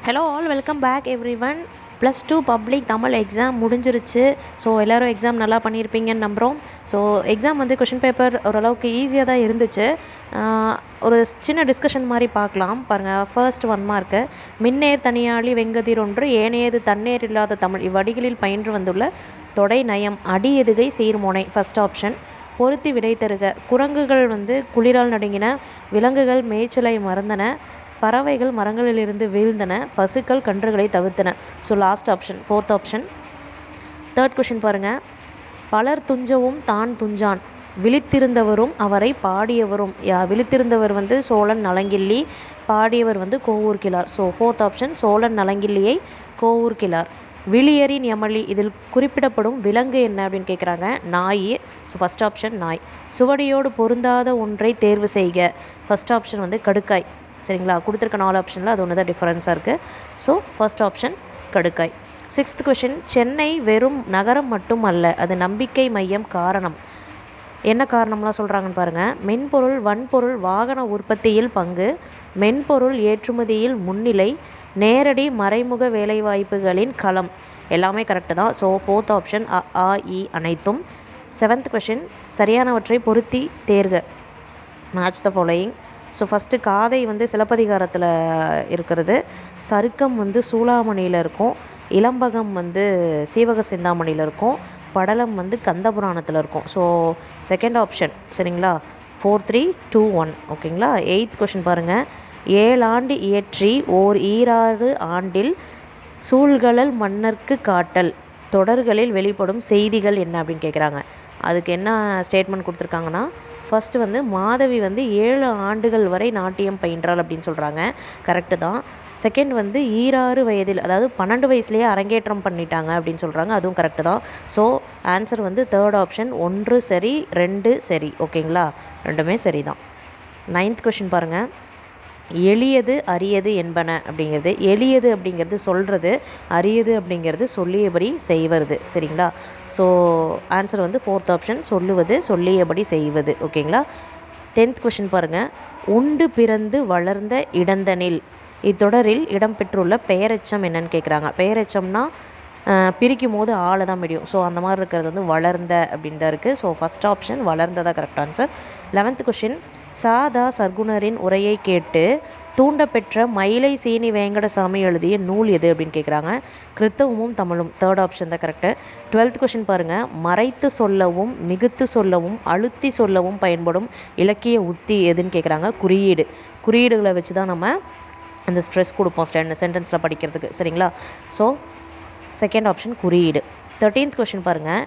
Hello all, welcome back everyone. +2 public Tamil exam முடிஞ்சிருச்சு. So எல்லோரும் exam நல்லா பண்ணியிருப்பீங்கன்னு நம்புகிறோம். ஸோ எக்ஸாம் வந்து கொஷின் பேப்பர் ஓரளவுக்கு ஈஸியாக தான் இருந்துச்சு. ஒரு சின்ன டிஸ்கஷன் மாதிரி பார்க்கலாம் பாருங்கள். First 1 mark. மின்னேர் தனியாளி வெங்கதிர் ஒன்று ஏனையது தன்னேர் இல்லாத தமிழ் இவ்வடிகளில் பயின்று வந்துள்ள தொடை நயம் அடி எதுகை சீர்மோனை. First option. பொருத்தி விடை தருக. குரங்குகள் வந்து குளிரால் நடுங்கின, விலங்குகள் மேய்ச்சலை மறந்தன, பறவைகள் மரங்களிலிருந்து வீழ்ந்தன, பசுக்கள் கன்றுகளை தவிர்த்தன. So last option, fourth option. Third question பாருங்கள். பலர் துஞ்சவும் தான் துஞ்சான், விழித்திருந்தவரும் அவரை பாடியவரும். விழித்திருந்தவர் வந்து சோழன் நலங்கிள்ளி, பாடியவர் வந்து கோவூர் கிழார். ஸோ ஃபோர்த் ஆப்ஷன், சோழன் நலங்கிள்ளியை கோவூர் கிழார். விழியரின் எமளி, இதில் குறிப்பிடப்படும் விலங்கு என்ன அப்படின்னு கேட்குறாங்க. நாய். ஸோ ஃபஸ்ட் ஆப்ஷன் நாய். சுவடியோடு பொருந்தாத ஒன்றை தேர்வு செய்க. ஃபஸ்ட் ஆப்ஷன் வந்து கடுக்காய். சரிங்களா, கொடுத்துருக்க 4 ஆப்ஷனில் அது ஒன்று தான் டிஃப்ரென்ஸாக இருக்குது. ஸோ ஃபர்ஸ்ட் ஆப்ஷன் கடுக்காய். 6th question. சென்னை வெறும் நகரம் மட்டும் அல்ல, அது நம்பிக்கை மையம். காரணம் என்ன காரணம்லாம் சொல்கிறாங்கன்னு பாருங்கள். மென்பொருள் வன்பொருள் வாகன உற்பத்தியில் பங்கு, மென்பொருள் ஏற்றுமதியில் முன்னிலை, நேரடி மறைமுக வேலைவாய்ப்புகளின் களம். எல்லாமே கரெக்டு தான். ஸோ ஃபோர்த் ஆப்ஷன் இ அனைத்தும். 7th question. சரியானவற்றை பொருத்தி தேர்க. Match the following. So first காதை வந்து சிலப்பதிகாரத்தில் இருக்கிறது, சருக்கம் வந்து சூளாமணியில் இருக்கும், இளம்பகம் வந்து சீவக சிந்தாமணியில் இருக்கும், படலம் வந்து கந்தபுராணத்தில் இருக்கும். So second option. சரிங்களா. 4 3 2 1. ஓகேங்களா. 8th கொஷின் பாருங்கள். 7 ஆண்டு இயற்றி ஓர் 6 ஆண்டில் சூழ்கழல் மன்னர்க்கு காட்டல் தொடர்களில் வெளிப்படும் செய்திகள் என்ன அப்படின்னு கேட்குறாங்க. அதுக்கு என்ன ஸ்டேட்மெண்ட் கொடுத்துருக்காங்கன்னா, ஃபஸ்ட்டு வந்து மாதவி வந்து 7 ஆண்டுகள் வரை நாட்டியம் பயின்றாள் அப்படின்னு சொல்கிறாங்க. கரெக்டு தான். செகண்ட் வந்து 6 வயதில், அதாவது 12 வயசுலேயே அரங்கேற்றம் பண்ணிட்டாங்க அப்படின்னு சொல்கிறாங்க. அதுவும் கரெக்டு தான். ஸோ ஆன்சர் வந்து தேர்ட் ஆப்ஷன். 1 சரி 2 சரி. ஓகேங்களா, ரெண்டுமே சரி தான். 9th கொஷின் பாருங்கள். எளியது அரியது என்பன அப்படிங்கிறது. எளியது அப்படிங்கிறது சொல்கிறது, அரியது அப்படிங்கிறது சொல்லியபடி செய்வது. சரிங்களா. ஸோ ஆன்சர் வந்து ஃபோர்த் ஆப்ஷன், சொல்லுவது சொல்லியபடி செய்வது. ஓகேங்களா. 10th கொஷின் பாருங்கள். உண்டு பிறந்து வளர்ந்த இடந்தனில் இத்தொடரில் இடம்பெற்றுள்ள பெயரெச்சம் என்னன்னு கேட்குறாங்க. பெயரெச்சம்னா பிரிக்கும் போது ஆளை தான் முடியும். ஸோ அந்த மாதிரி இருக்கிறது வந்து வளர்ந்த அப்படின்னு தான் இருக்குது. ஸோ ஃபஸ்ட் ஆப்ஷன் வளர்ந்ததா கரெக்ட் ஆன்சர். 11th question. சாதா சர்க்குணரின் உரையை கேட்டு தூண்டப்பெற்ற மயிலை சீனி வேங்கடசாமி எழுதிய நூல் எது அப்படின்னு கேட்குறாங்க. கிறித்தவமும் தமிழும். தேர்ட் ஆப்ஷன் தான் கரெக்டு. 12th கொஷின் பாருங்கள். மறைத்து சொல்லவும் மிகுத்து சொல்லவும் அழுத்தி சொல்லவும் பயன்படும் இலக்கிய உத்தி எதுன்னு கேட்குறாங்க. குறியீடு. குறியீடுகளை வச்சு தான் நம்ம அந்த ஸ்ட்ரெஸ் கொடுப்போம் சென்டென்ஸில் படிக்கிறதுக்கு. சரிங்களா. ஸோ செகண்ட் ஆப்ஷன் குறியீடு. 13th கொஷின் பாருங்கள்.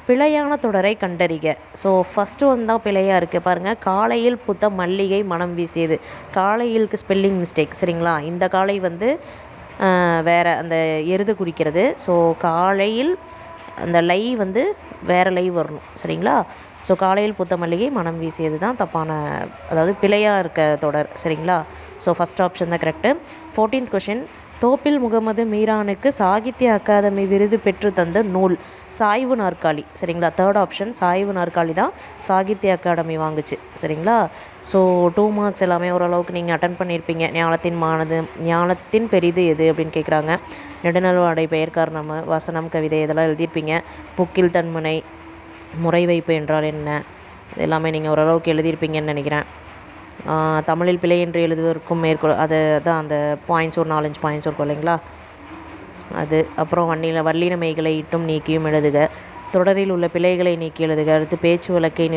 பிழையான தொடரை கண்டறிக. ஸோ ஃபஸ்ட்டு ஒன் தான் பிழையாக இருக்குது பாருங்கள். காலையில் புத்த மல்லிகை மனம் வீசியது. காலையிலுக்கு ஸ்பெல்லிங் மிஸ்டேக். சரிங்களா. இந்த காலை வந்து வேறு அந்த எருது குறிக்கிறது. ஸோ காலையில் அந்த லை வந்து வேறு லை வரணும். சரிங்களா. ஸோ காலையில் புத்த மல்லிகை மனம் வீசியது தான் தப்பான, அதாவது பிழையாக இருக்க தொடர். சரிங்களா. ஸோ ஃபஸ்ட் ஆப்ஷன் தான் correct. 14th question. Thoppil Mohammed மீரானுக்கு சாகித்ய அகாதமி விருது பெற்று தந்த நூல். சாய்வு நாற்காலி. சரிங்களா. தேர்ட் ஆப்ஷன் சாய்வு நாற்காலி தான் சாகித்ய அகாடமி வாங்குச்சு. சரிங்களா. ஸோ 2 மார்க்ஸ் எல்லாமே ஓரளவுக்கு நீங்கள் அட்டன் பண்ணியிருப்பீங்க. ஞானத்தின் பெரிது எது அப்படின்னு கேட்குறாங்க. நெடுநல்வாடை, பெயர் காரணம், வசனம், கவிதை இதெல்லாம் எழுதியிருப்பீங்க. புக்கில் தன்முனை, முறை வைப்பு என்றால் என்ன, இது எல்லாமே நீங்கள் ஓரளவுக்கு எழுதியிருப்பீங்கன்னு நினைக்கிறேன். தமிழில் பிழை என்று எழுதுவதற்கும் மேற்கொள் அது தான் அந்த பாயிண்ட்ஸ் ஒரு 4-5 பாயிண்ட்ஸ் இருக்கும் இல்லைங்களா. அது அப்புறம் வல்லின மெய்களை இட்டும் நீக்கியும் எழுதுக. தொடரில் உள்ள பிழைகளை நீக்கி எழுதுக. அடுத்து பேச்சு வழக்கை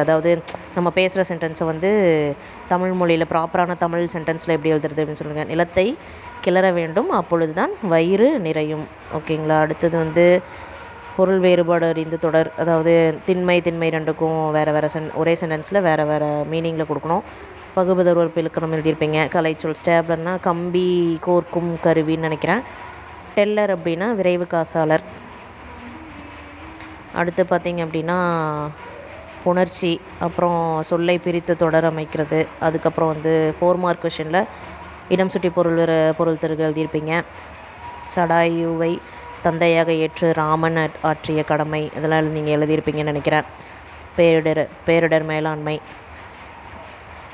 அதாவது நம்ம பேசுகிற சென்டென்ஸை வந்து தமிழ் மொழியில் ப்ராப்பரான தமிழ் சென்டென்ஸில் எப்படி எழுதுறது அப்படின்னு சொல்லுங்கள். நிலத்தை கிளற வேண்டும், அப்பொழுது தான் வயிறு நிறையும். ஓகேங்களா. அடுத்தது வந்து பொருள் வேறுபாடு அறிந்து தொடர், அதாவது திண்மை ரெண்டுக்கும் வேறு ஒரே சென்டென்ஸில் வேறு மீனிங்கில் கொடுக்கணும். பகுபதர் இலக்கணம் எழுதியிருப்பீங்க. கலைச்சொல். ஸ்டேப்லர்னா கம்பி கோர்க்கும் கருவின்னு நினைக்கிறேன். டெல்லர் அப்படின்னா விரைவு காசாளர். அடுத்து பார்த்திங்க அப்படின்னா புணர்ச்சி, அப்புறம் சொல்லை பிரித்து தொடர் அமைக்கிறது. அதுக்கப்புறம் வந்து 4 மார்க் கொஷனில் இடம் சுட்டி பொருள் தருக எழுதியிருப்பீங்க. சடாயுவை தந்தையாக ஏற்று ராமன் ஆற்றிய கடமை இதெல்லாம் நீங்கள் எழுதியிருப்பீங்கன்னு நினைக்கிறேன். பேரிடர் மேலாண்மை.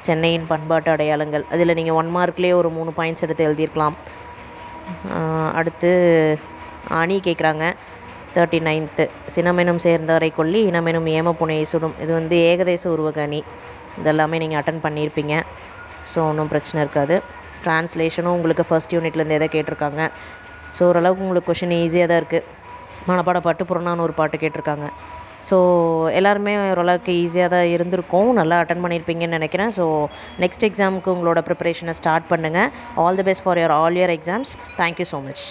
சென்னையின் பண்பாட்டு அடையாளங்கள். அதில் நீங்கள் 1 மார்க்லேயே ஒரு 3 பாயிண்ட்ஸ் எடுத்து எழுதியிருக்கலாம். அடுத்து அணி கேட்குறாங்க. 39th சினமெனும் சேர்ந்தாரை கொல்லி இனமெனும் ஏமப்புனையை சுடும். இது வந்து ஏகதேச உருவக அணி. இதெல்லாமே நீங்கள் அட்டன் பண்ணியிருப்பீங்க. ஸோ ஒன்றும் பிரச்சனை இருக்காது. ட்ரான்ஸ்லேஷனும் உங்களுக்கு ஃபர்ஸ்ட் யூனிட்லேருந்து எதை கேட்டிருக்காங்க. ஸோ ஓரளவுக்கு உங்களுக்கு கொஷின் ஈஸியாக தான் இருக்குது. மனப்பாட பாட்டு புறநானூறு பாட்டு கேட்டிருக்காங்க. ஸோ எல்லாருமே ஓரளவுக்கு ஈஸியாக தான் இருந்திருக்கும். நல்லா அட்டன் பண்ணியிருப்பீங்கன்னு நினைக்கிறேன். ஸோ நெக்ஸ்ட் எக்ஸாமுக்கு உங்களோட ப்ரிப்பரேஷனை ஸ்டார்ட் பண்ணுங்கள். All the best for all your exams. Thank you so much.